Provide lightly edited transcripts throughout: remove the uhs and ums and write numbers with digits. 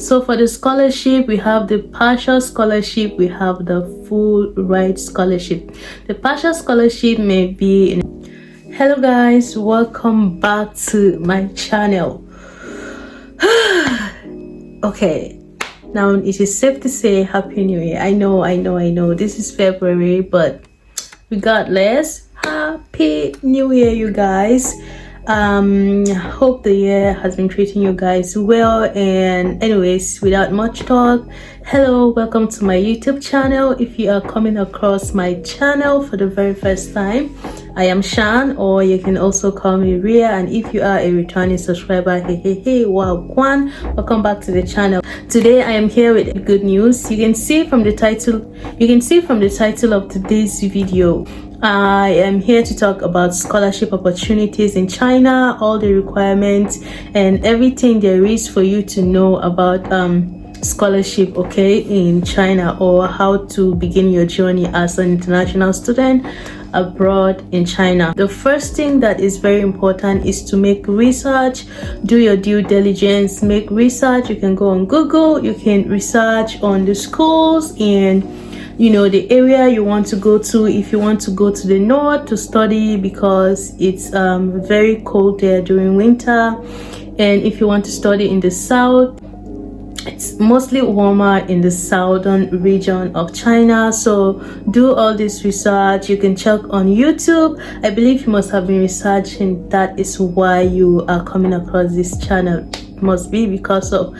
So for the scholarship, we have the partial scholarship, we have the full ride scholarship. The partial scholarship may be Hello guys, welcome back to my channel. Okay, now it is safe to say Happy New Year. I know this is February, but regardless, Happy New Year, you guys. Hope the year has been treating you guys well. And anyways, without much talk, hello, welcome to my YouTube channel. If you are coming across my channel for the very first time, I am Shan, or you can also call me Ria. And if you are a returning subscriber, hey, welcome back to the channel. Today I am here with good news. You can see from the title of today's video, I am here to talk about scholarship opportunities in China, all the requirements and everything there is for you to know about scholarship, okay, in China, or how to begin your journey as an international student abroad in China. The first thing that is very important is to make research, do your due diligence, make research. You can go on Google, you can research on the schools and the area you want to go to. If you want to go to the north to study because it's very cold there during winter, and if you want to study in the south, it's mostly warmer in the southern region of China. So do all this research. You can check on YouTube. I believe you must have been researching. That is why you are coming across this channel. It must be because of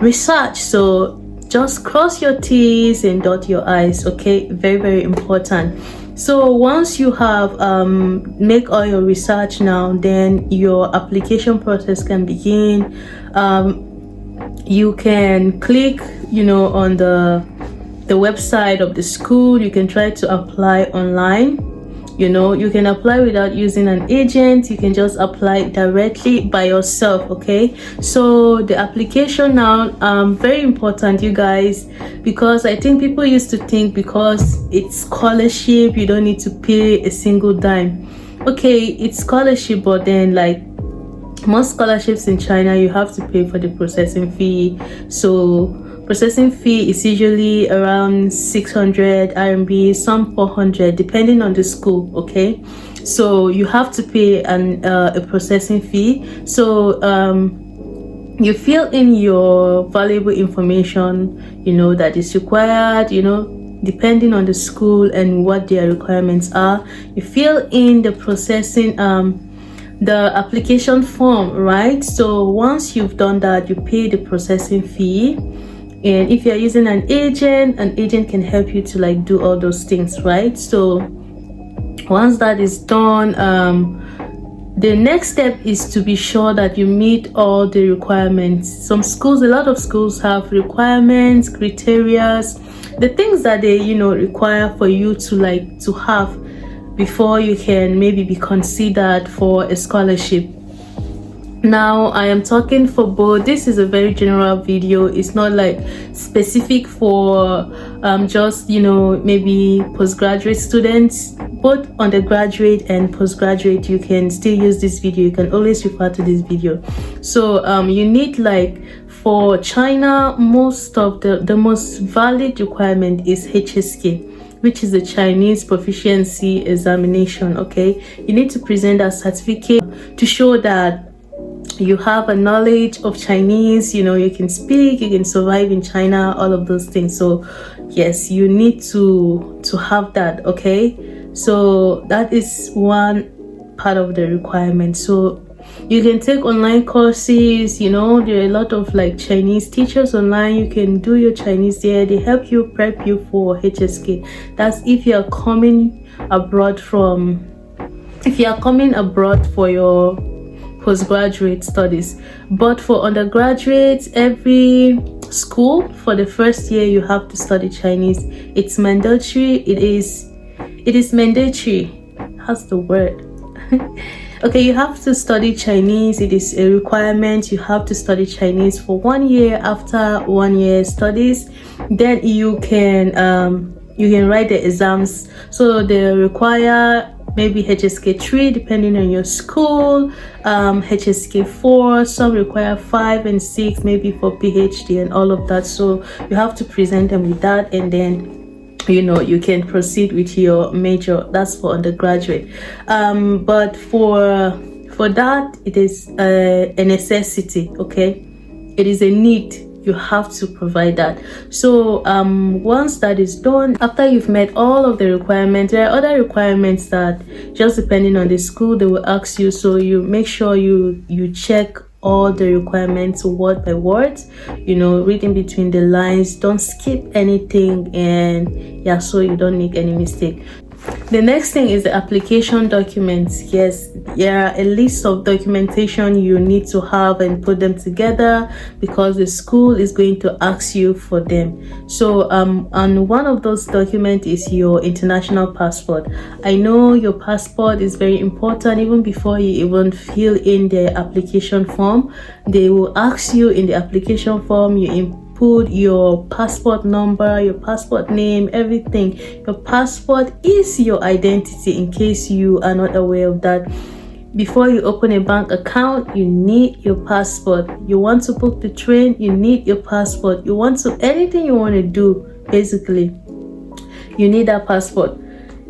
research. So just cross your T's and dot your I's, okay? Very important. So once you have make all your research now, then your application process can begin. You can click on the website of the school. You can try to apply online. You can apply without using an agent. You can just apply directly by yourself, okay? So the application now, very important, you guys, because I think people used to think because it's scholarship you don't need to pay a single dime. Okay, it's scholarship, but then like most scholarships in China, you have to pay for the processing fee. So processing fee is usually around 600 RMB, some 400, depending on the school, okay? So you have to pay a processing fee. So you fill in your valuable information, that is required, depending on the school and what their requirements are. You fill in the processing the application form, right? So once you've done that, you pay the processing fee. And if you're using an agent can help you to like do all those things, right? So once that is done, the next step is to be sure that you meet all the requirements. A lot of schools have requirements, criteria, the things that they require for you to have before you can maybe be considered for a scholarship. Now I am talking for both. This is a very general video. It's not like specific for just maybe postgraduate students. Both undergraduate and postgraduate, you can still use this video. You can always refer to this video. So you need, like, for China, most of the most valid requirement is HSK, which is the Chinese Proficiency Examination, okay? You need to present a certificate to show that you have a knowledge of Chinese, you can speak, you can survive in China, all of those things. So yes, you need to have that, okay? So that is one part of the requirement. So you can take online courses, there are a lot of like Chinese teachers online. You can do your Chinese there. They help you, prep you for HSK. That's if you are coming abroad for your postgraduate studies. But for undergraduates, every school for the first year you have to study Chinese. It's mandatory. It is mandatory. How's the word? Okay, you have to study Chinese. It is a requirement. You have to study Chinese for 1 year. After 1 year studies, then you can write the exams. So they require maybe HSK 3 depending on your school, HSK 4, some require 5 and 6 maybe for PhD and all of that. So you have to present them with that, and then you can proceed with your major. That's for undergraduate. But for that, it is a necessity. Okay, it is a need. You have to provide that. So once that is done, after you've met all of the requirements, there are other requirements that just depending on the school they will ask you. So you make sure you check all the requirements word by word, reading between the lines. Don't skip anything, and yeah, so you don't make any mistake. The next thing is the application documents. Yes, there are a list of documentation you need to have and put them together because the school is going to ask you for them. So and one of those documents is your international passport. I know your passport is very important. Even before you even fill in the application form, they will ask you in the application form, you input your passport number, your passport name, everything. Your passport is your identity, in case you are not aware of that. Before you open a bank account, you need your passport. You want to book the train, you need your passport. You want to, anything you want to do, basically, you need that passport.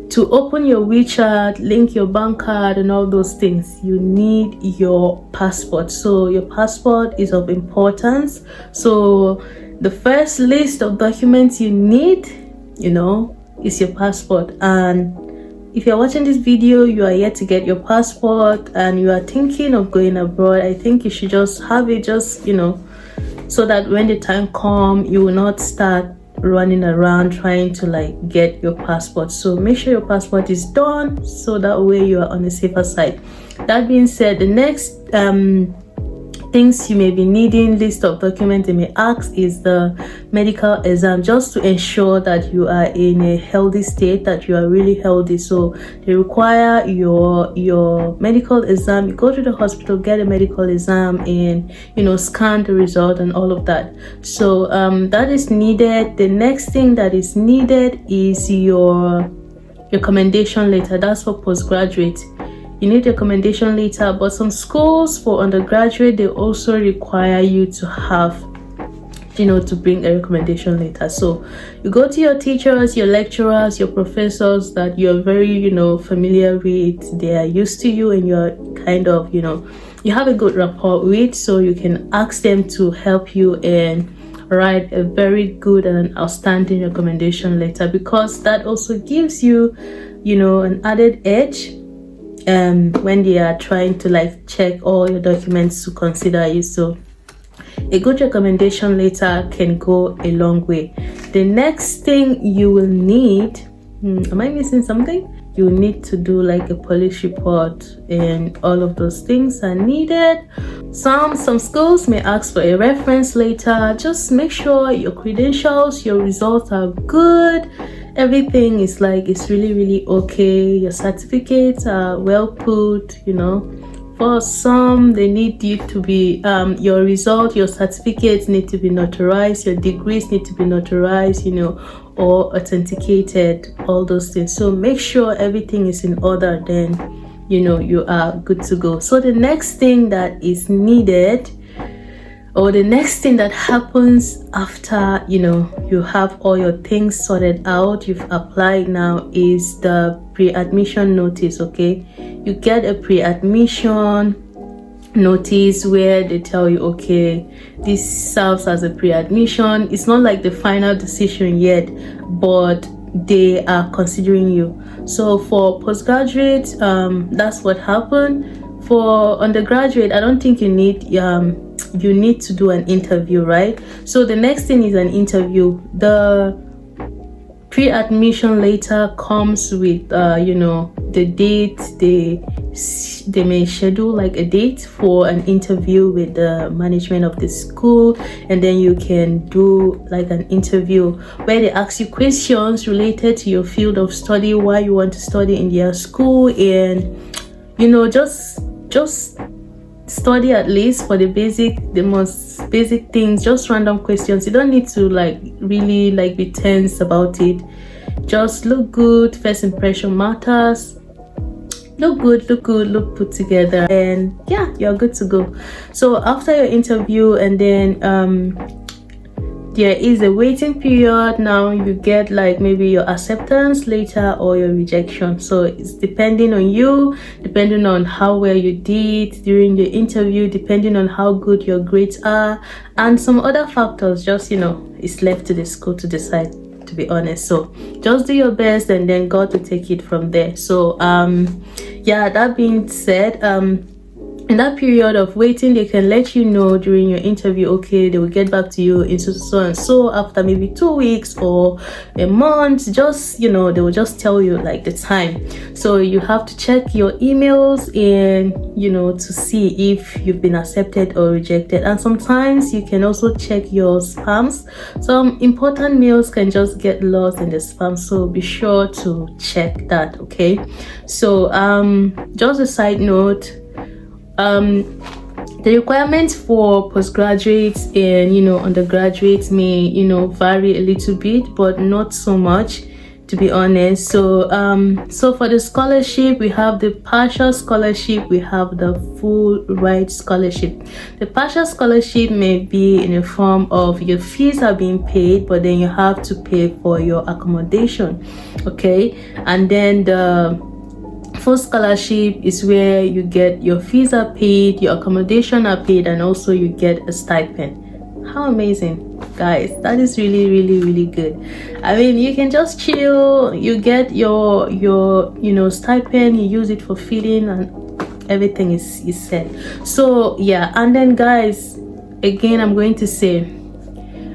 To open your WeChat, link your bank card and all those things, you need your passport. So your passport is of importance. So the first list of documents you need, is your passport. And if you're watching this video, you are yet to get your passport and you are thinking of going abroad, I think you should just have it, so that when the time comes, you will not start running around trying to get your passport. So make sure your passport is done, so that way you are on the safer side. That being said, the next things you may be needing, list of documents they may ask, is the medical exam, just to ensure that you are in a healthy state, that you are really healthy. So they require your medical exam. You go to the hospital, get a medical exam, and scan the result and all of that. So that is needed. The next thing that is needed is your commendation letter. That's for postgraduate. You need a commendation letter, but some schools for undergraduate, they also require you to have, to bring a recommendation letter. So you go to your teachers, your lecturers, your professors that you're very, familiar with, they are used to you, and you're kind of, you have a good rapport with, so you can ask them to help you and write a very good and an outstanding recommendation letter, because that also gives you, an added edge when they are trying to check all your documents to consider you. So a good recommendation letter can go a long way. The next thing you will need, am I missing something? You need to do a police report, and all of those things are needed. Some schools may ask for a reference letter. Just make sure your credentials, your results are good. Everything is it's really, really okay. Your certificates are well put, For some, they need you to be, your result, your certificates need to be notarized, your degrees need to be notarized, or authenticated, all those things. So make sure everything is in order, then, you are good to go. So the next thing that is needed, or the next thing that happens after, you have all your things sorted out, you've applied now, is the pre-admission notice, okay? You get a pre-admission notice where they tell you, okay, this serves as a pre-admission. It's not like the final decision yet, but they are considering you. So for postgraduate, that's what happened. For undergraduate, I don't think you need to do an interview, right? So the next thing is an interview. The pre-admission letter comes with the date. They may schedule a date for an interview with the management of the school, and then you can do an interview where they ask you questions related to your field of study, why you want to study in their school, and just study at least for the most basic things, just random questions. You don't need to really be tense about it. Just look good. First impression matters. look good, look put together, and yeah, you're good to go. So after your interview, and then there is a waiting period. Now you get like maybe your acceptance later or your rejection. So it's depending on you, depending on how well you did during the interview, depending on how good your grades are, and some other factors. Just, it's left to the school to decide, to be honest. So just do your best, and then God will take it from there. So yeah, that being said, in that period of waiting, they can let you know during your interview, okay, they will get back to you in so and so after maybe 2 weeks or a month. Just, they will just tell you like the time. So you have to check your emails and, to see if you've been accepted or rejected. And sometimes you can also check your spams. Some important mails can just get lost in the spam, so be sure to check that. Okay, so just a side note, the requirements for postgraduates and undergraduates may vary a little bit, but not so much, to be honest. So so for the scholarship, we have the partial scholarship, we have the full ride scholarship. The partial scholarship may be in the form of your fees are being paid, but then you have to pay for your accommodation. Okay, and then the full scholarship is where you get your fees are paid, your accommodation are paid, and also you get a stipend. How amazing, guys! That is really, really, really good. I mean, you can just chill, you get your stipend, you use it for feeding, and everything is set. So yeah, and then guys, again, I'm going to say,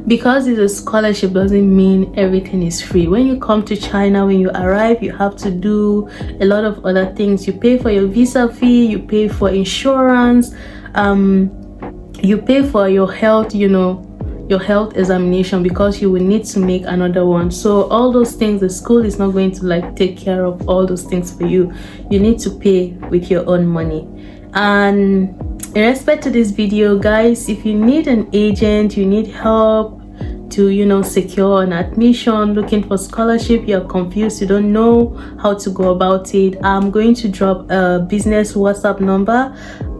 because it's a scholarship doesn't mean everything is free. When you come to China, when you arrive, you have to do a lot of other things. You pay for your visa fee, you pay for insurance, you pay for your health, your health examination, because you will need to make another one. So all those things, the school is not going to like take care of all those things for you. You need to pay with your own money. And in respect to this video, guys, if you need an agent, you need help to secure an admission, looking for scholarship, you're confused, you don't know how to go about it, I'm going to drop a business WhatsApp number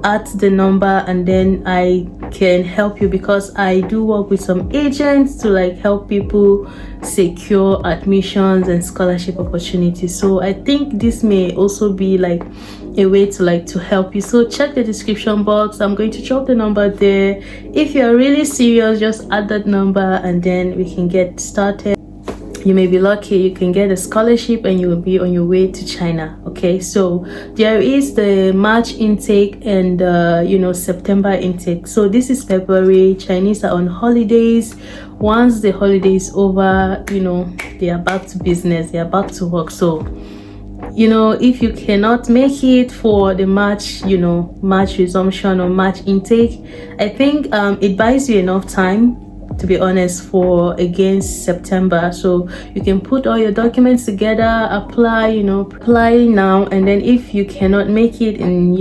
at the number, and then I can help you, because I do work with some agents to like help people secure admissions and scholarship opportunities. So I think this may also be like a way to help you. So check the description box, I'm going to drop the number there. If you're really serious, just add that number and then we can get started. You may be lucky, you can get a scholarship and you will be on your way to China. Okay, so there is the March intake and September intake. So this is February. Chinese are on holidays. Once the holiday is over, they are back to business, they are back to work. So if you cannot make it for the March resumption or March intake, I think it buys you enough time, to be honest, for against September. So you can put all your documents together, apply now, and then if you cannot make it in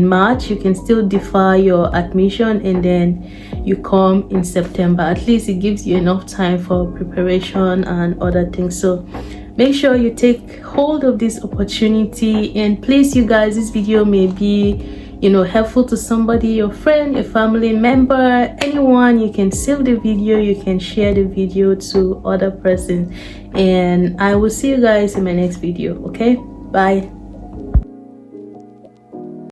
March, you can still defer your admission and then you come in September. At least it gives you enough time for preparation and other things. So make sure you take hold of this opportunity, and please, you guys, this video may be helpful to somebody, your friend, your family member, anyone. You can save the video, you can share the video to other persons, and I will see you guys in my next video. Okay, bye.